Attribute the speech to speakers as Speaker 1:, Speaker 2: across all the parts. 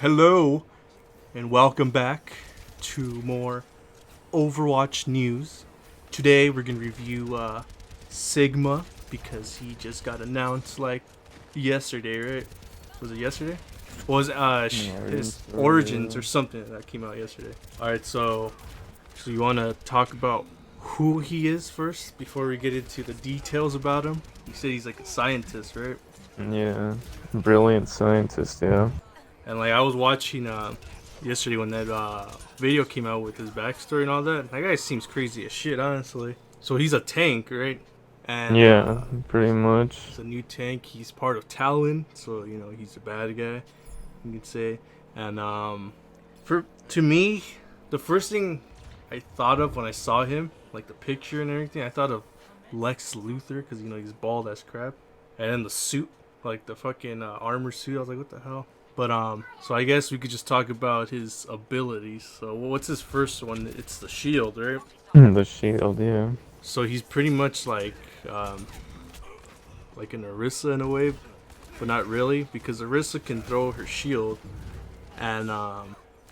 Speaker 1: hello and welcome back to more Overwatch news. Today we're gonna review Sigma because he just got announced like yesterday, right? Was it yesterday? What was his Origins or something that came out yesterday? All right, so you want to talk about who he is first before we get into the details about him? You said he's like a scientist, right?
Speaker 2: Yeah, brilliant scientist, yeah.
Speaker 1: And like I was watching yesterday when that video came out with his backstory and all that. That guy seems crazy as shit, honestly. So he's a tank, right? And
Speaker 2: Yeah, pretty much.
Speaker 1: he's a new tank. He's part of Talon, so you know he's a bad guy, you could say. And for to me, the first thing I thought of when I saw him, like the picture and everything, I thought of Lex Luthor because you know he's bald as crap, and then the suit, like the fucking armor suit. I was like, what the hell? But so I guess we could just talk about his abilities. So what's his first one? It's the shield, right?
Speaker 2: The shield, yeah.
Speaker 1: So he's pretty much like an Orisa in a way, but not really because Orisa can throw her shield, and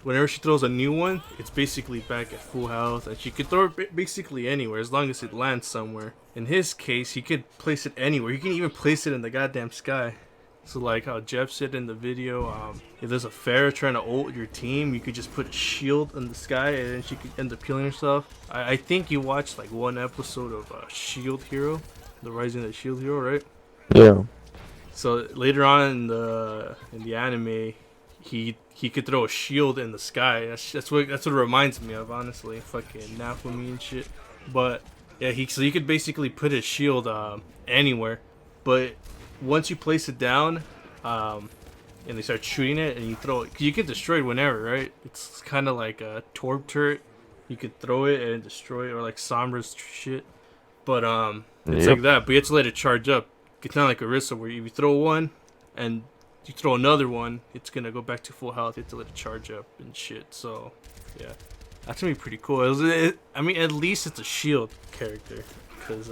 Speaker 1: whenever she throws a new one, it's basically back at full health, and she could throw it basically anywhere as long as it lands somewhere. In his case, he could place it anywhere. He can even place it in the goddamn sky. So like how Jeff said in the video, if there's a Pharah trying to ult your team, you could just put a shield in the sky and then she could end up killing herself. I think you watched like one episode of Shield Hero, the Rising of the Shield Hero, right?
Speaker 2: Yeah.
Speaker 1: So later on in the anime, he could throw a shield in the sky. That's what it reminds me of, honestly. Fucking Naflami and shit. But yeah, so he could basically put his shield anywhere, but once you place it down, and they start shooting it, and you throw it, 'cause you can destroy it whenever, right? It's kind of like a torp turret. You could throw it and destroy it, or like Sombra's shit. But it's like that. But you have to let it charge up. It's not like Orisa where if you throw one and you throw another one, it's gonna go back to full health. You have to let it charge up and shit. So yeah, that's gonna be pretty cool. I mean, at least it's a shield character, because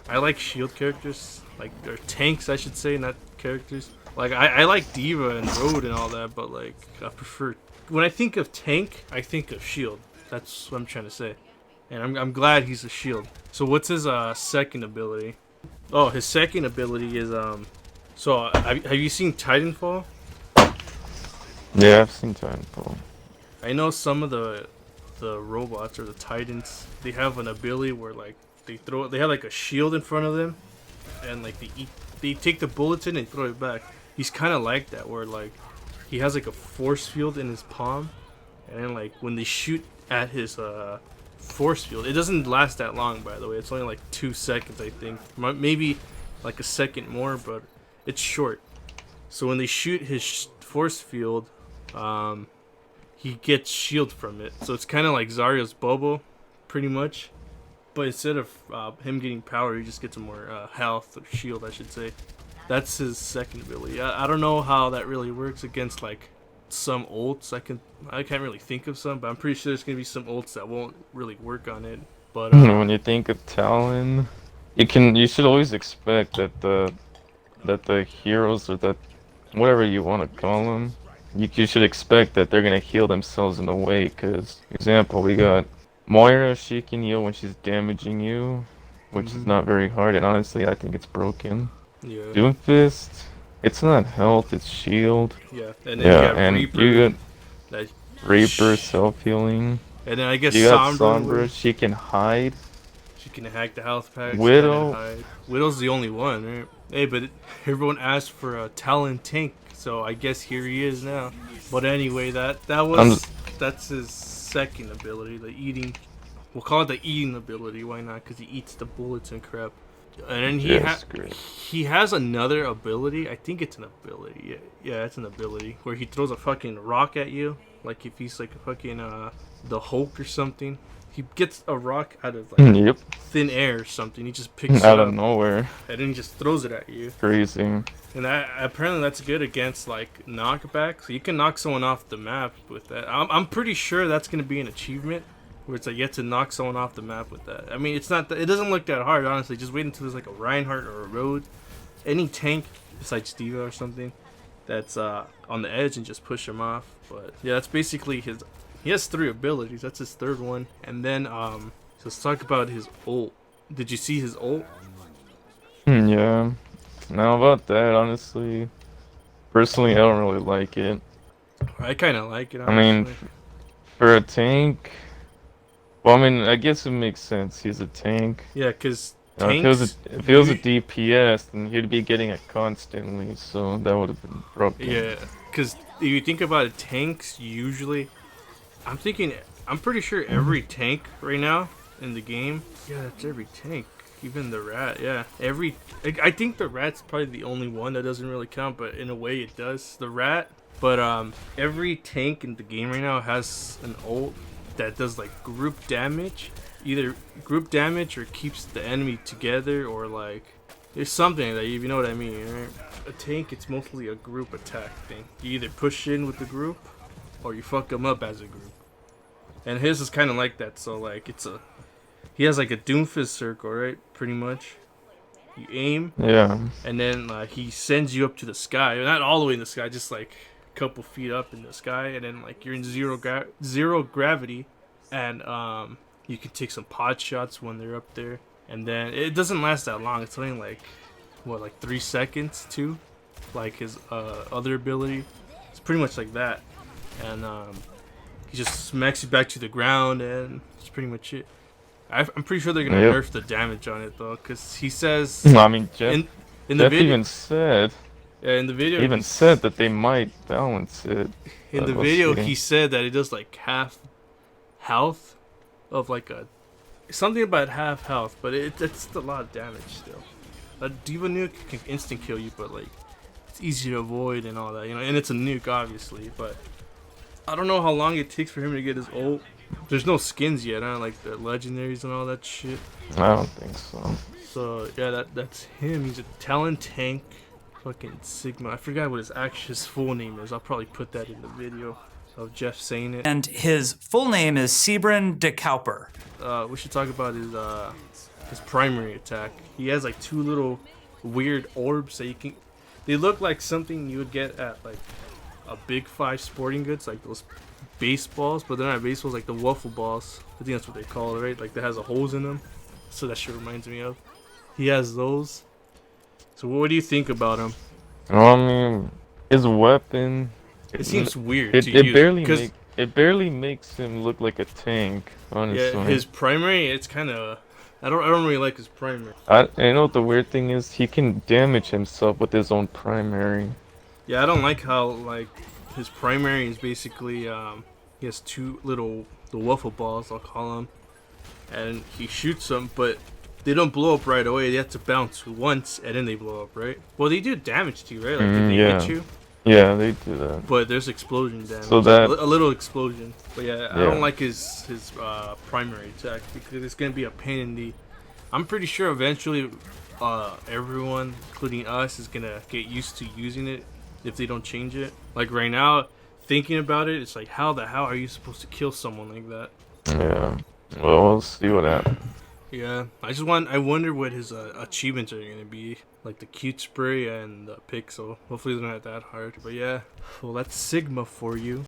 Speaker 1: I like shield characters, like or tanks, I should say, not characters. Like I like Diva and Road and all that, but like I prefer when I think of tank, I think of shield. That's what I'm trying to say, and I'm glad he's a shield. So what's his second ability? Oh, his second ability is So have you seen Titanfall?
Speaker 2: Yeah, I've seen Titanfall.
Speaker 1: I know some of the robots or the Titans, they have an ability where like they have like a shield in front of them, and like they take the bullets in and throw it back. He's kind of like that, where like he has like a force field in his palm, and then like when they shoot at his force field, it doesn't last that long, by the way. It's only like 2 seconds, I think, maybe like a second more, but it's short. So when they shoot his force field, he gets shield from it. So it's kind of like Zarya's bubble, pretty much. But instead of him getting power, he just gets more health or shield, I should say. That's his second ability. I don't know how that really works against like some ults. I can't really think of some, but I'm pretty sure there's gonna be some ults that won't really work on it. But
Speaker 2: When you think of Talon, you should always expect that the heroes, or that whatever you want to call them, you should expect that they're gonna heal themselves in a way. Cause example, we got Moira. She can heal when she's damaging you, which is not very hard, and honestly I think it's broken.
Speaker 1: yeah,
Speaker 2: Doomfist, it's not health, it's shield.
Speaker 1: yeah. And then you
Speaker 2: Yeah,
Speaker 1: got
Speaker 2: and
Speaker 1: Reaper.
Speaker 2: you got
Speaker 1: That
Speaker 2: Reaper self-healing.
Speaker 1: And then I guess
Speaker 2: You got
Speaker 1: Sombra.
Speaker 2: Sombra, she can hide.
Speaker 1: She can hack the health packs.
Speaker 2: Widow.
Speaker 1: Hide. Widow's the only one, right? Hey, but everyone asked for a Talon tank, so I guess here he is now. But anyway, that's his second ability, the eating. We'll call it the eating ability. Why not? Because he eats the bullets and crap. And then he has another ability. I think it's an ability. Yeah, it's an ability where he throws a fucking rock at you, like if he's like a fucking the Hulk or something. He gets a rock out of like thin air or something. He just picks it
Speaker 2: out
Speaker 1: up
Speaker 2: of nowhere,
Speaker 1: and then he just throws it at you.
Speaker 2: crazy.
Speaker 1: And apparently that's good against like knockback. So you can knock someone off the map with that. I'm pretty sure that's gonna be an achievement where it's like you have to knock someone off the map with that. I mean, it doesn't look that hard, honestly. Just wait until there's like a Reinhardt or a Road, any tank besides Diva or something, that's on the edge and just push him off. But yeah, that's basically his. He has 3 abilities. That's his 3rd one. And then so let's talk about his ult. Did you see his ult?
Speaker 2: Yeah. Now about that, honestly, personally, I don't really like it.
Speaker 1: I kind of like it,
Speaker 2: I mean,
Speaker 1: honestly.
Speaker 2: for a tank, well, I mean, I guess it makes sense. He's a tank.
Speaker 1: Yeah, cause
Speaker 2: If he was a
Speaker 1: tanks.
Speaker 2: if he was a DPS, then he'd be getting it constantly, so that would have been broken.
Speaker 1: Yeah, cause if you think about it, tanks usually. I'm thinking. I'm pretty sure every tank right now in the game. Yeah, that's every tank. Even the rat. Yeah, every. I think the rat's probably the only one that doesn't really count, but in a way it does. The rat. But every tank in the game right now has an ult that does like group damage, either group damage or keeps the enemy together, or like there's something that you know what I mean, right? A tank, it's mostly a group attack thing. You either push in with the group, or you fuck them up as a group. And his is kind of like that. So like he has like a Doomfist circle, right? Pretty much. You aim,
Speaker 2: Yeah.
Speaker 1: and then he sends you up to the sky. Not all the way in the sky, just like a couple feet up in the sky, and then like you're in zero gravity, and you can take some pot shots when they're up there. And then it doesn't last that long. It's only like what, like 3 seconds too, like his other ability. It's pretty much like that, and he just smacks you back to the ground, and that's pretty much it. I'm pretty sure they're gonna
Speaker 2: Yep.
Speaker 1: nerf the damage on it though, because he says
Speaker 2: I mean,
Speaker 1: in the
Speaker 2: Jeff
Speaker 1: video,
Speaker 2: even said
Speaker 1: yeah, in the video,
Speaker 2: even said that they might balance it.
Speaker 1: in
Speaker 2: But
Speaker 1: the
Speaker 2: we'll
Speaker 1: video
Speaker 2: see.
Speaker 1: he said that it does like half health of like a something about half health, but it's a lot of damage still. A diva nuke can instant kill you, but like it's easy to avoid and all that, you know. And it's a nuke, obviously, but I don't know how long it takes for him to get his ult. There's no skins yet, huh? Like the legendaries and all that shit.
Speaker 2: I don't think so.
Speaker 1: So yeah, that's him. He's a Talon tank, fucking Sigma. I forgot what his full name is. I'll probably put that in the video of Jeff saying it.
Speaker 3: And his full name is Sebron de Cowper.
Speaker 1: We should talk about his primary attack. He has like 2 little weird orbs that you can. They look like something you would get at like a Big 5 sporting goods, like those baseballs, but they're not baseballs, like the waffle balls. I think that's what they call it, right? Like that has a holes in them. So that shit reminds me of. He has those. So what do you think about him?
Speaker 2: Well, I mean, his weapon.
Speaker 1: It seems weird
Speaker 2: It,
Speaker 1: to
Speaker 2: it
Speaker 1: use,
Speaker 2: barely
Speaker 1: 'cause,
Speaker 2: make it barely makes him look like a tank. Honestly.
Speaker 1: yeah, his primary, it's kind of. I don't really like his primary.
Speaker 2: You know what the weird thing is? He can damage himself with his own primary.
Speaker 1: Yeah, I don't like how like his primary is basically he has 2 little the waffle balls, I'll call them, and he shoots them, but they don't blow up right away. They have to bounce once and then they blow up, right? Well, they do damage to you, right? Like if they
Speaker 2: Yeah.
Speaker 1: hit you,
Speaker 2: Yeah, they do that.
Speaker 1: but there's explosion damage.
Speaker 2: So that-
Speaker 1: a little explosion. But yeah, I
Speaker 2: Yeah.
Speaker 1: don't like his primary attack because it's gonna be a pain in the. I'm pretty sure eventually, everyone, including us, is gonna get used to using it if they don't change it. Like right now, thinking about it, it's like how the hell are you supposed to kill someone like that?
Speaker 2: Yeah. Well, we'll see what happens.
Speaker 1: Yeah, I wonder what his achievements are gonna be, like the cute spray and the pixel. Hopefully they're not that hard. But yeah, well that's Sigma for you.